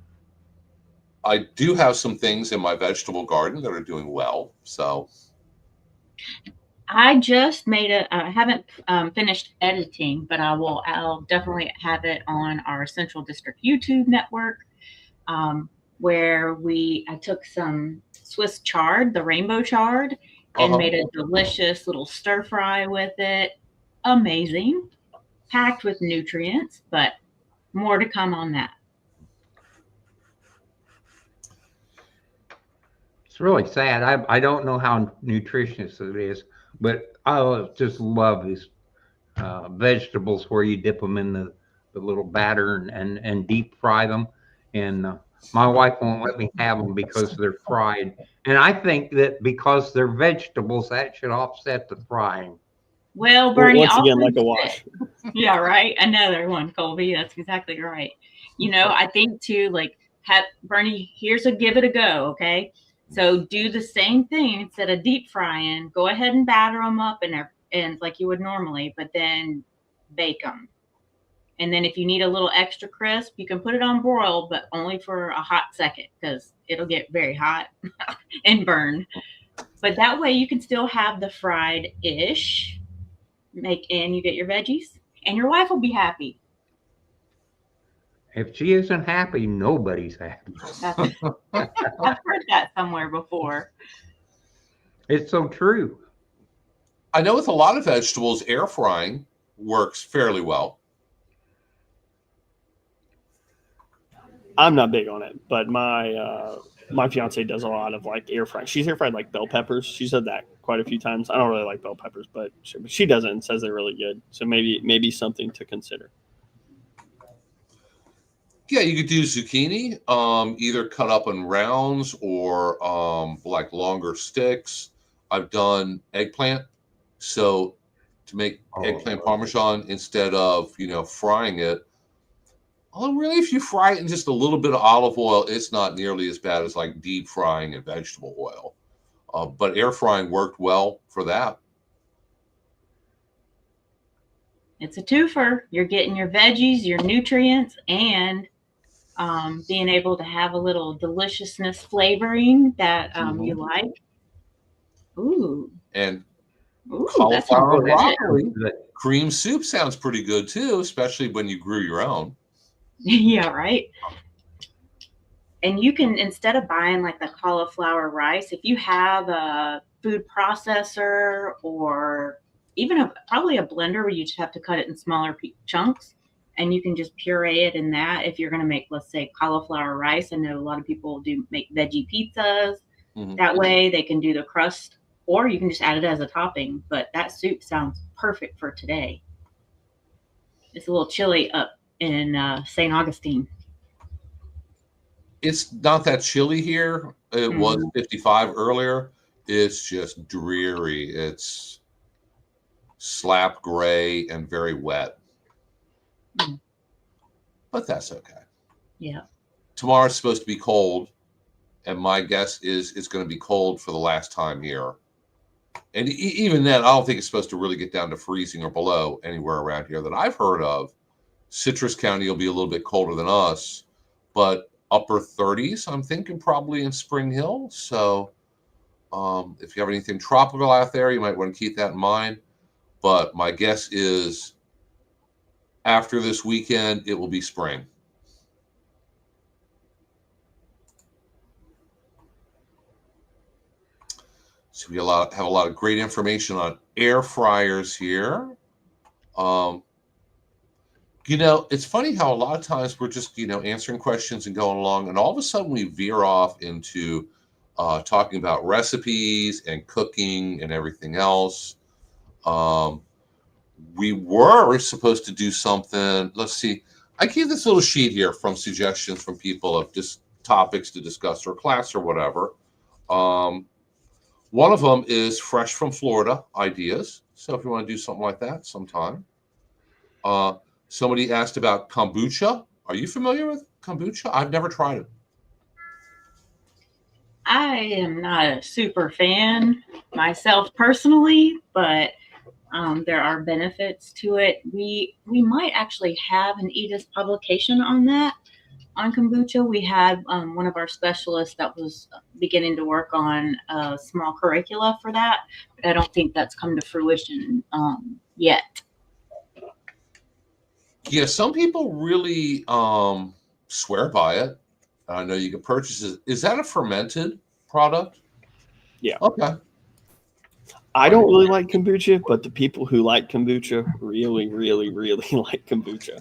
I do have some things in my vegetable garden that are doing well. So I just made I haven't finished editing, but I'll definitely have it on our Central District YouTube network, where I took some Swiss chard, the rainbow chard, and made a delicious little stir fry with it. Amazing, packed with nutrients, but more to come on that. It's really sad. I don't know how nutritious it is, but I just love these vegetables where you dip them in the little batter and deep fry them. And my wife won't let me have them because they're fried. And I think that because they're vegetables, that should offset the frying. Well, Bernie, once again, like a wash. Yeah, right. Another one, Colby. That's exactly right. I think too, Bernie, here's give it a go. Okay. So do the same thing instead of deep frying. Go ahead and batter them up and like you would normally, but then bake them. And then if you need a little extra crisp, you can put it on broil, but only for a hot second because it'll get very hot and burn. But that way you can still have the fried-ish, and you get your veggies, and your wife will be happy. If she isn't happy, nobody's happy. I've heard that somewhere before. It's so true. I know with a lot of vegetables, air frying works fairly well. I'm not big on it, but my fiance does a lot of air frying. She's air fried bell peppers. She said that quite a few times. I don't really like bell peppers, but she does it and says they're really good. So maybe something to consider. Yeah, you could do zucchini, either cut up in rounds or longer sticks. I've done eggplant. So to make eggplant parmesan, instead of frying it, Although really, if you fry it in just a little bit of olive oil, it's not nearly as bad as like deep frying in vegetable oil. But air frying worked well for that. It's a twofer. You're getting your veggies, your nutrients, and being able to have a little deliciousness flavoring that you like. Ooh. And Ooh, cauliflower that's broccoli cream soup sounds pretty good too, especially when you grew your own. Yeah, right. And you can, instead of buying like the cauliflower rice, if you have a food processor or even probably a blender where you just have to cut it in smaller chunks, and you can just puree it in that. If you're going to make, let's say, cauliflower rice, I know a lot of people do make veggie pizzas. That way they can do the crust, or you can just add it as a topping. But that soup sounds perfect for today. It's a little chilly up in St. Augustine. It's not that chilly here. It was 55 earlier. It's just dreary. It's slap gray and very wet. But that's okay. Yeah. Tomorrow's supposed to be cold, and my guess is it's going to be cold for the last time here. And even then, I don't think it's supposed to really get down to freezing or below anywhere around here that I've heard of. Citrus County will be a little bit colder than us, but upper 30s, I'm thinking probably in Spring Hill. So if you have anything tropical out there, you might want to keep that in mind. But my guess is after this weekend, it will be spring. So we have a lot of great information on air fryers here. It's funny how a lot of times we're just, answering questions and going along, and all of a sudden we veer off into talking about recipes and cooking and everything else. We were supposed to do something. Let's see. I gave this little sheet here from suggestions from people of just topics to discuss or class or whatever. One of them is fresh from Florida ideas. So if you want to do something like that sometime. Somebody asked about kombucha. Are you familiar with kombucha? I've never tried it. I am not a super fan myself personally, but there are benefits to it. We might actually have an EDIS publication on that, on kombucha. We had one of our specialists that was beginning to work on a small curricula for that. But I don't think that's come to fruition yet. Yeah, some people really swear by it. I know you can purchase it. Is that a fermented product? Yeah. Okay. I don't really like kombucha, but the people who like kombucha really, really, really like kombucha.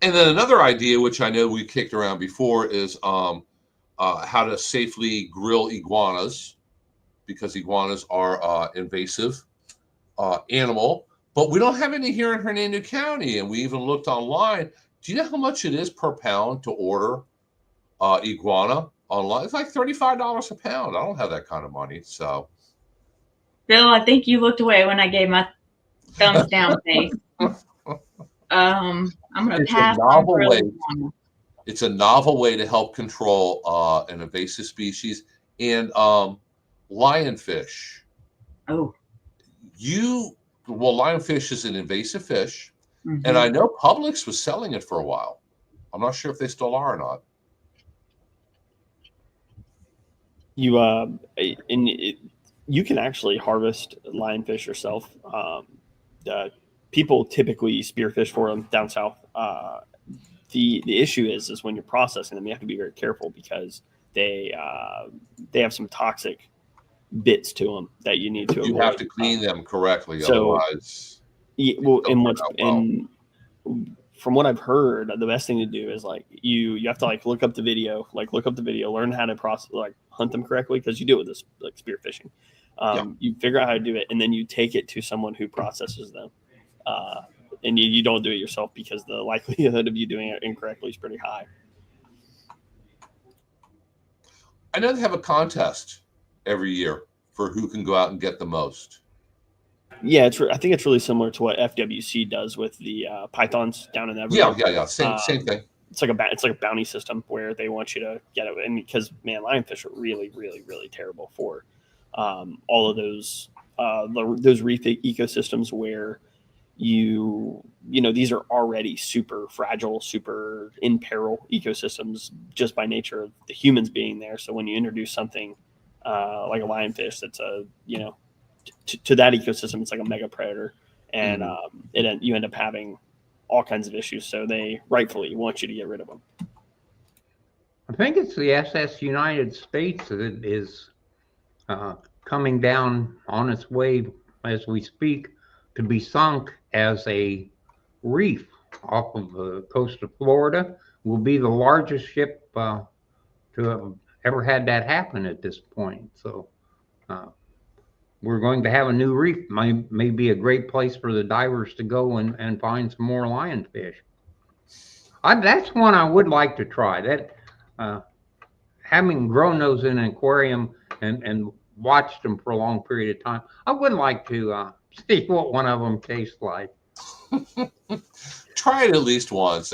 And then another idea, which I know we kicked around before, is how to safely grill iguanas, because iguanas are invasive animal. But we don't have any here in Hernando County, and we even looked online. Do you know how much it is per pound to order iguana online? It's like $35 a pound. I don't have that kind of money, so. Bill, I think you looked away when I gave my thumbs down face. I'm going to pass on iguana. It's a novel way to help control an invasive species. And lionfish. Oh. Lionfish is an invasive fish, and I know Publix was selling it for a while. I'm not sure if they still are or not. You can actually harvest lionfish yourself. People typically spearfish for them down south. The issue is when you're processing them, you have to be very careful because they have some toxic bits to them that you need to avoid. You have to clean them correctly, so, otherwise. Yeah, from what I've heard, the best thing to do is you have to look up the video, learn how to process, hunt them correctly, because you do it with this spear fishing. You figure out how to do it, and then you take it to someone who processes them. And you don't do it yourself, because the likelihood of you doing it incorrectly is pretty high. I know they have a contest every year for who can go out and get the most. Yeah, I think it's really similar to what FWC does with the pythons down in Everett. Yeah. Same thing. It's like a bounty system where they want you to get it, and because man, lionfish are really, really, really terrible for all of those reef ecosystems where you know these are already super fragile, super in peril ecosystems just by nature of the humans being there. So when you introduce something like a lionfish that's to that ecosystem, it's like a mega predator, and you end up having all kinds of issues. So they rightfully want you to get rid of them. I think it's the SS United States that is coming down on its way as we speak to be sunk as a reef off of the coast of Florida. Will be the largest ship to have ever had that happen at this point. So we're going to have a new reef. May be a great place for the divers to go and find some more lionfish. That's one I would like to try. That having grown those in an aquarium and watched them for a long period of time, I would like to see what one of them tastes like. Try it at least once.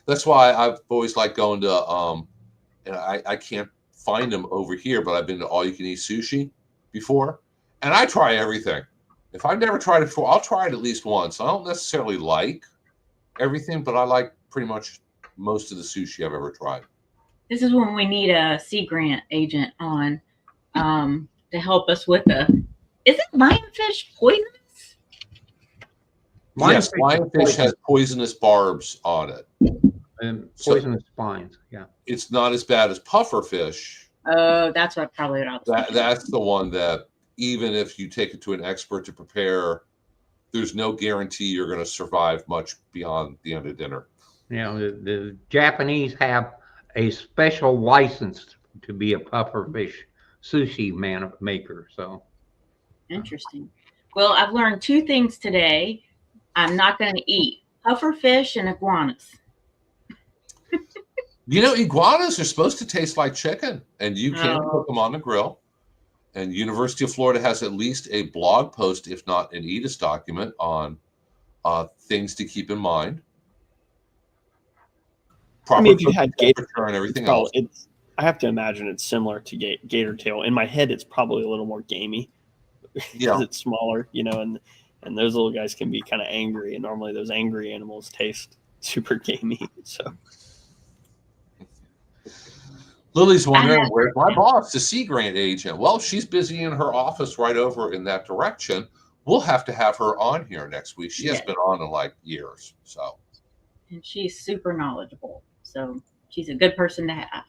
That's why I've always liked going to and I can't find them over here, but I've been to all you can eat sushi before, and I try everything. If I've never tried it before, I'll try it at least once. I don't necessarily like everything, but I like pretty much most of the sushi I've ever tried. This is when we need a Sea Grant agent on to help us with isn't lionfish poisonous? Yes, lionfish has poisonous barbs on it. And poisonous spines, yeah. It's not as bad as pufferfish. Oh, that's probably what I was thinking. That's the one that even if you take it to an expert to prepare, there's no guarantee you're going to survive much beyond the end of dinner. The Japanese have a special license to be a pufferfish sushi maker. So interesting. Well, I've learned two things today. I'm not going to eat pufferfish and iguanas. Iguanas are supposed to taste like chicken, and you can cook them on the grill. And University of Florida has at least a blog post, if not an EDIS document, on things to keep in mind. If you had gator and everything else, I have to imagine it's similar to gator tail. In my head, it's probably a little more gamey because it's smaller, and those little guys can be kind of angry, and normally those angry animals taste super gamey. So Lily's wondering, where's my boss, the Sea Grant agent? Well, she's busy in her office right over in that direction. We'll have to have her on here next week. She has been on in like years. So, and she's super knowledgeable. So she's a good person to have.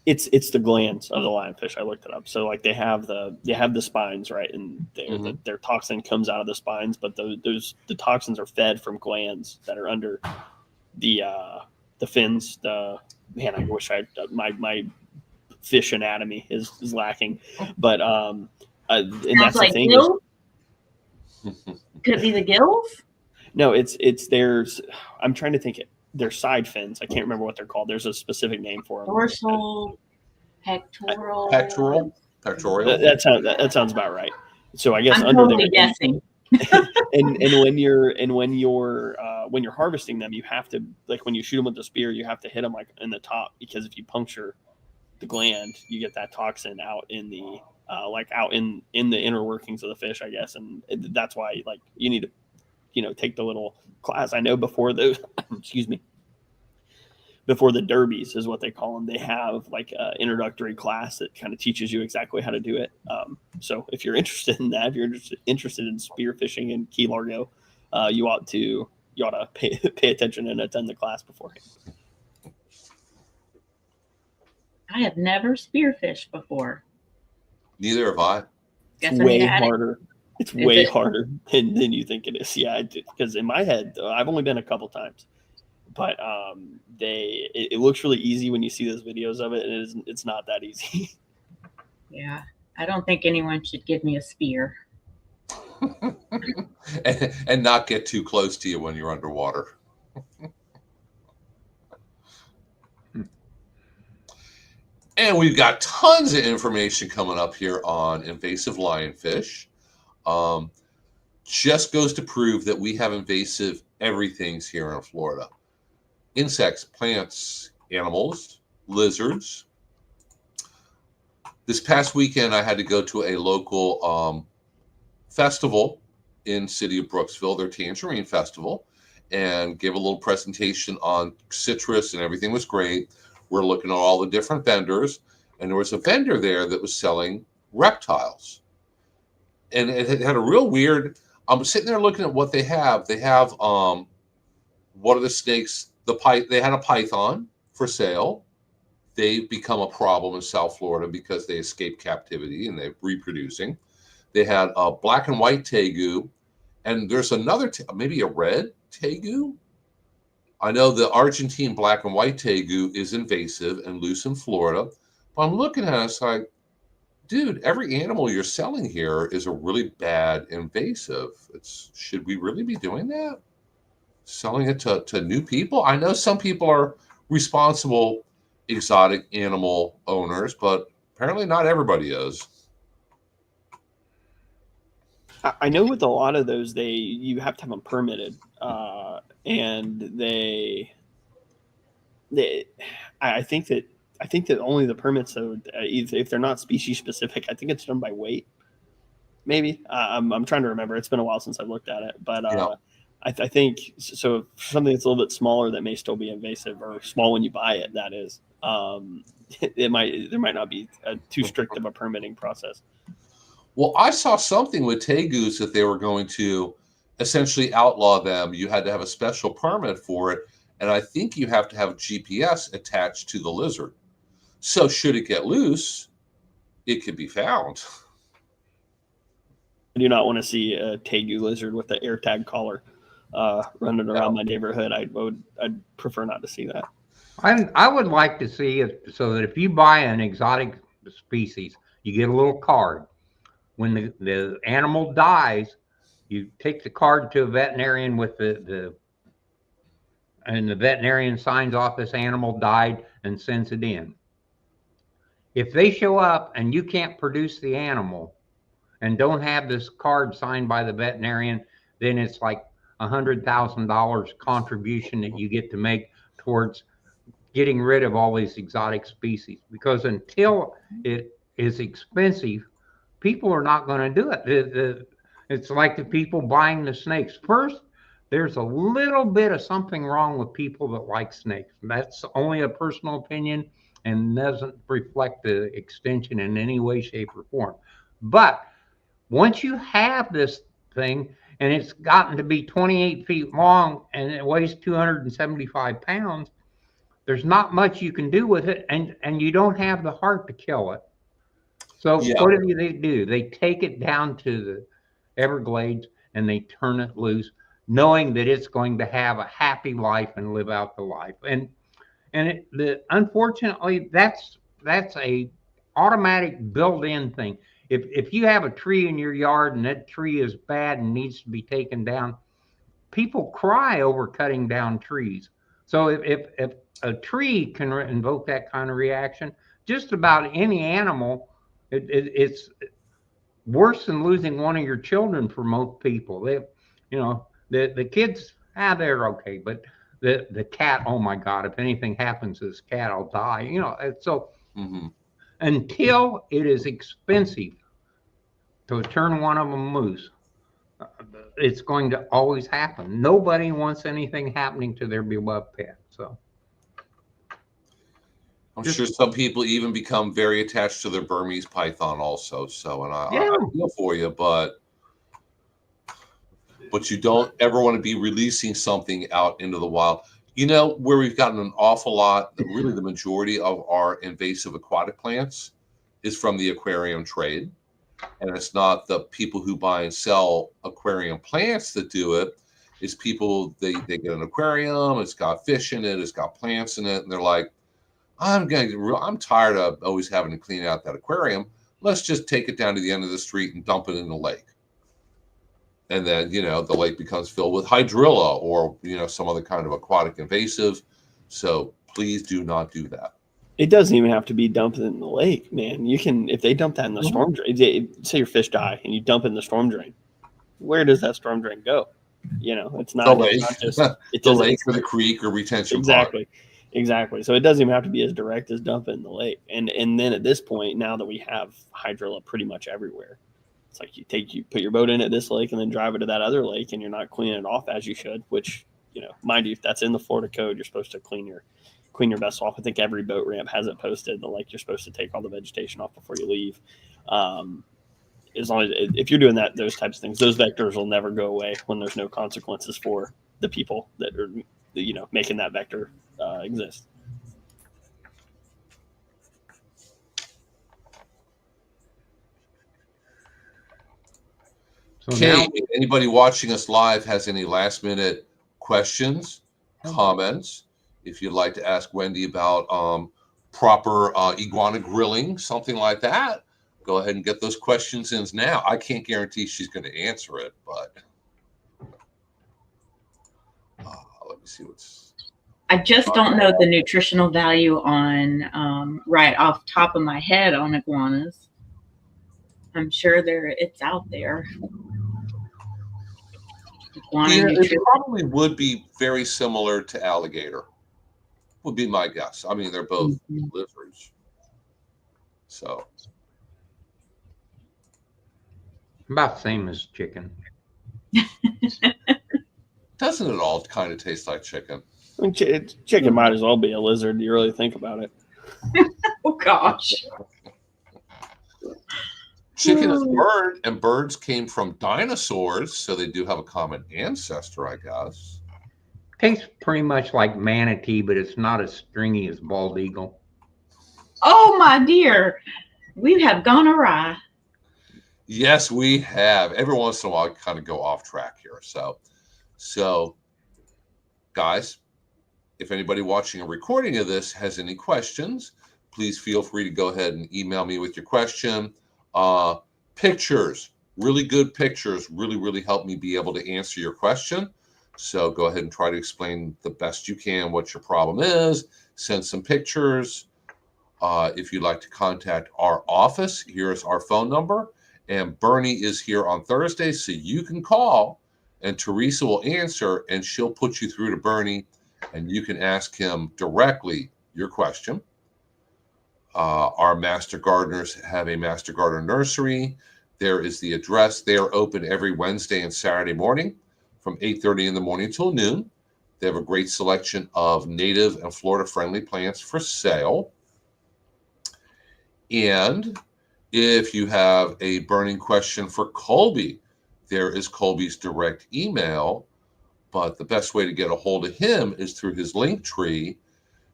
It's the glands of the lionfish. I looked it up. So like they have the spines, right, and their toxin comes out of the spines, but the toxins are fed from glands that are under the fins. I wish my fish anatomy is lacking, but and that's like the thing. Gills? Could it be the gills? No, it's theirs. I'm trying to think. They're side fins. I can't remember what they're called. There's a specific name for them. Dorsal, pectoral. Pectoral. That sounds about right. So I guess I'm under totally there. guessing. and when you're harvesting them, you have to, like when you shoot them with the spear, you have to hit them like in the top, because if you puncture the gland, you get that toxin out in the out in the inner workings of the fish, I guess, and that's why like you need to take the little class. I know before the before the derbies is what they call them. They have like an introductory class that kind of teaches you exactly how to do it. So if you're interested in that, if you're interested in spear fishing in Key Largo, you ought to pay attention and attend the class beforehand. I have never spearfished before. Neither have I. It's way harder. It's way harder than you think it is. Yeah, because in my head, I've only been a couple times. But it looks really easy when you see those videos of it, and it's not that easy. Yeah, I don't think anyone should give me a spear. and not get too close to you when you're underwater. And we've got tons of information coming up here on invasive lionfish. Just goes to prove that we have invasive everything's here in Florida. Insects, plants, animals, lizards. This past weekend, I had to go to a local festival in city of Brooksville, their Tangerine Festival, and give a little presentation on citrus, and everything was great. We're looking at all the different vendors, and there was a vendor there that was selling reptiles. And it had a real weird, I'm sitting there looking at what they have. They have one of the snakes, they had a python for sale. They've become a problem in South Florida because they escaped captivity and they're reproducing. They had a black and white tegu, and there's another, maybe a red tegu. I know the Argentine black and white tegu is invasive and loose in Florida, but I'm looking at it, it's like, dude, every animal you're selling here is a really bad invasive. Should we really be doing that? Selling it to new people? I know some people are responsible exotic animal owners, but apparently not everybody is. I know with a lot of those, you have to have them permitted, and I think that only the permits, though, if they're not species specific, I think it's done by weight. Maybe I'm trying to remember. It's been a while since I've looked at it, but Yeah. I think so. Something that's a little bit smaller that may still be invasive, or small when you buy it, that is, there might not be too strict of a permitting process. Well, I saw something with tegus that they were going to essentially outlaw them. You had to have a special permit for it, and I think you have to have GPS attached to the lizard. So should it get loose, it could be found. I do not want to see a tegu lizard with an AirTag collar running around my neighborhood. I'd prefer not to see that. I would like to see it so that if you buy an exotic species, you get a little card. When the animal dies, you take the card to a veterinarian with and the veterinarian signs off this animal died and sends it in. If they show up and you can't produce the animal and don't have this card signed by the veterinarian, then it's like $100,000 contribution that you get to make towards getting rid of all these exotic species. Because until it is expensive, people are not going to do it. It's like the people buying the snakes. First, there's a little bit of something wrong with people that like snakes. That's only a personal opinion and doesn't reflect the extension in any way, shape, or form. But once you have this thing and it's gotten to be 28 feet long and it weighs 275 pounds, there's not much you can do with it, and you don't have the heart to kill it. So what do they do? They take it down to the Everglades and they turn it loose, knowing that it's going to have a happy life and live out the life. And unfortunately, that's a automatic built-in thing. If you have a tree in your yard and that tree is bad and needs to be taken down, people cry over cutting down trees. So if a tree can invoke that kind of reaction, just about any animal, it's worse than losing one of your children for most people. The kids, they're okay, but the cat, oh my God, if anything happens to this cat, I'll die. So until it is expensive to turn one of them loose, it's going to always happen. Nobody wants anything happening to their beloved pet. So I'm sure some people even become very attached to their Burmese python also. So, and I feel for you, but you don't ever want to be releasing something out into the wild. Where we've gotten an awful lot, really the majority of our invasive aquatic plants is from the aquarium trade. And it's not the people who buy and sell aquarium plants that do it. It's people, they get an aquarium, it's got fish in it, it's got plants in it, and they're like, I'm tired of always having to clean out that aquarium. Let's just take it down to the end of the street and dump it in the lake. And then, the lake becomes filled with hydrilla or, some other kind of aquatic invasive. So please do not do that. It doesn't even have to be dumped in the lake, man. You can, if they dump that in the storm drain, say your fish die and you dump it in the storm drain, where does that storm drain go? You know, it's The not, lake, it's not just it the doesn't lake or the creek or retention exactly, pond. exactly. So it doesn't even have to be as direct as dumping in the lake. And then at this point, now that we have hydrilla pretty much everywhere, it's like you put your boat in at this lake and then drive it to that other lake, and you're not cleaning it off as you should. Which, you know, mind you, if that's in the Florida code, you're supposed to clean your vessel off. I think every boat ramp has it posted. The lake, you're supposed to take all the vegetation off before you leave. As long as if you're doing that, those types of things, those vectors will never go away when there's no consequences for the people that are, you know, making that vector exist. So Okay, now, if anybody watching us live has any last minute questions, comments, if you'd like to ask Wendy about proper iguana grilling, something like that, go ahead and get those questions in now. I can't guarantee she's going to answer it, but let me see what's. I just don't know the nutritional value on right off top of my head on iguanas. I'm sure it's out there. Yeah, it probably would be very similar to alligator, would be my guess. I mean, they're both lizards. So about the same as chicken. doesn't it all kind of taste like chicken? I mean, chicken might as well be a lizard. You really think about it. Oh gosh. Chicken is a bird, and birds came from dinosaurs, so they do have a common ancestor, I guess. Tastes pretty much like manatee, but it's not as stringy as bald eagle. Oh my dear, we have gone awry. Yes, we have. Every once in a while, I kind of go off track here. So, guys, if anybody watching a recording of this has any questions, please feel free to go ahead and email me with your question. Pictures, really good pictures, really help me be able to answer your question. So go ahead and try to explain the best you can what your problem is. Send some pictures. If you'd like to contact our office, here's our phone number. And Bernie is here on Thursday, so you can call, and Teresa will answer, and she'll put you through to Bernie, and you can ask him directly your question. Our Master Gardeners have a Master Gardener nursery. There is the address. They are open every Wednesday and Saturday morning from 8:30 in the morning till noon. They have a great selection of native and Florida-friendly plants for sale. And if you have a burning question for Colby, there is Colby's direct email. But the best way to get a hold of him is through his link tree,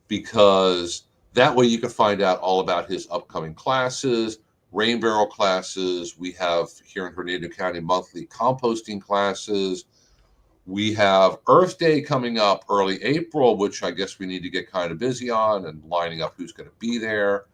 because that way you can find out all about his upcoming classes, rain barrel classes. We have here in Hernando County monthly composting classes. We have Earth Day coming up early April, which I guess we need to get kind of busy on and lining up who's going to be there.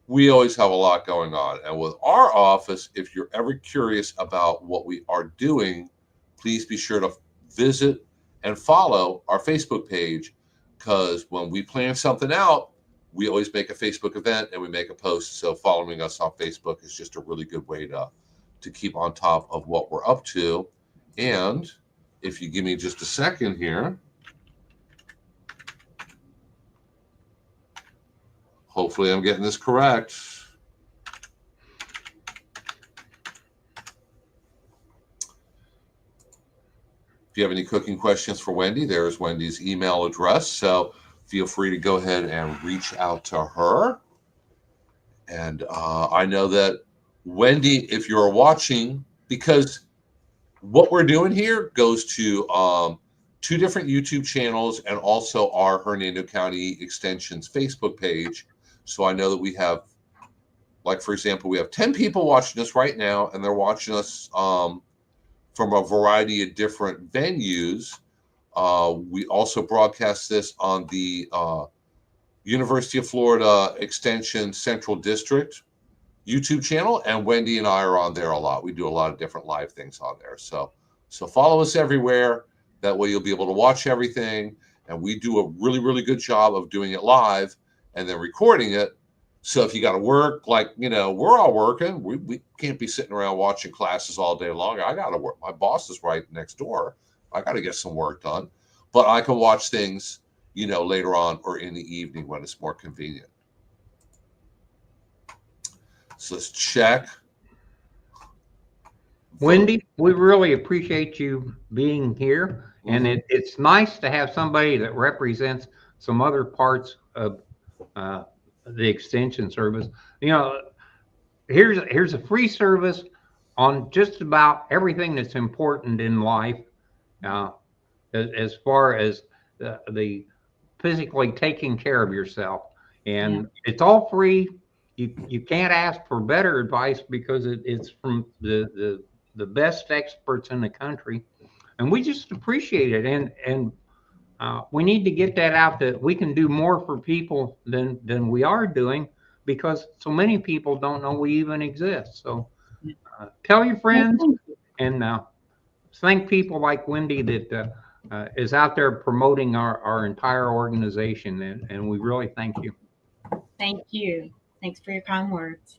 We always have a lot going on. And with our office, if you're ever curious about what we are doing, please be sure to visit and follow our Facebook page, because when we plan something out, we always make a Facebook event and we make a post. So following us on Facebook is just a really good way to keep on top of what we're up to. And if you give me just a second here, hopefully I'm getting this correct. If you have any cooking questions for Wendy, there's Wendy's email address. So feel free to go ahead and reach out to her. And I know that Wendy, if you're watching, because what we're doing here goes to 2 different YouTube channels and also our Hernando County Extension's Facebook page. So I know that we have, like, for example, we have 10 people watching us right now, and they're watching us from a variety of different venues. We also broadcast this on the University of Florida Extension Central District YouTube channel, and Wendy and I are on there a lot. We do a lot of different live things on there. So follow us everywhere. That way you'll be able to watch everything. And we do a really good job of doing it live. and then recording it. So if you got to work, like, we're all working. We can't be sitting around watching classes all day long. I got to work. My boss is right next door. I got to get some work done. But I can watch things, later on or in the evening when it's more convenient. So let's check. Wendy, we really appreciate you being here. And it's nice to have somebody that represents some other parts of the extension service. Here's a free service on just about everything that's important in life, as far as the physically taking care of yourself. And it's all free. You can't ask for better advice because it's from the best experts in the country, and we just appreciate it. And we need to get that out, that we can do more for people than we are doing, because so many people don't know we even exist. So tell your friends, and thank people like Wendy that is out there promoting our entire organization, and we really thank you. Thank you. Thanks for your kind words.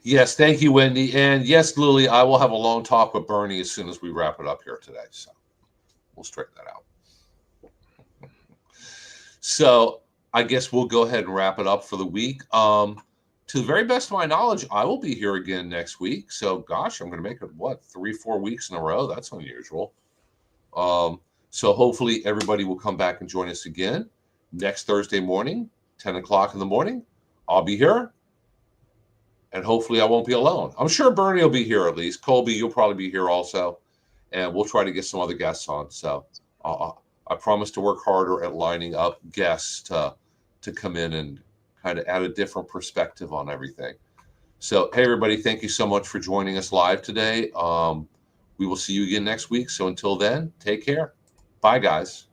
Yes, thank you, Wendy. And yes, Lily, I will have a long talk with Bernie as soon as we wrap it up here today. So we'll straighten that out. So I guess we'll go ahead and wrap it up for the week. To the very best of my knowledge, I will be here again next week. So, gosh, I'm going to make it, 3-4 weeks in a row? That's unusual. So hopefully everybody will come back and join us again next Thursday morning, 10 o'clock in the morning. I'll be here. And hopefully I won't be alone. I'm sure Bernie will be here at least. Colby, you'll probably be here also. And we'll try to get some other guests on. So I promise to work harder at lining up guests to come in and kind of add a different perspective on everything. So, hey, everybody, thank you so much for joining us live today. We will see you again next week. So until then, take care. Bye, guys.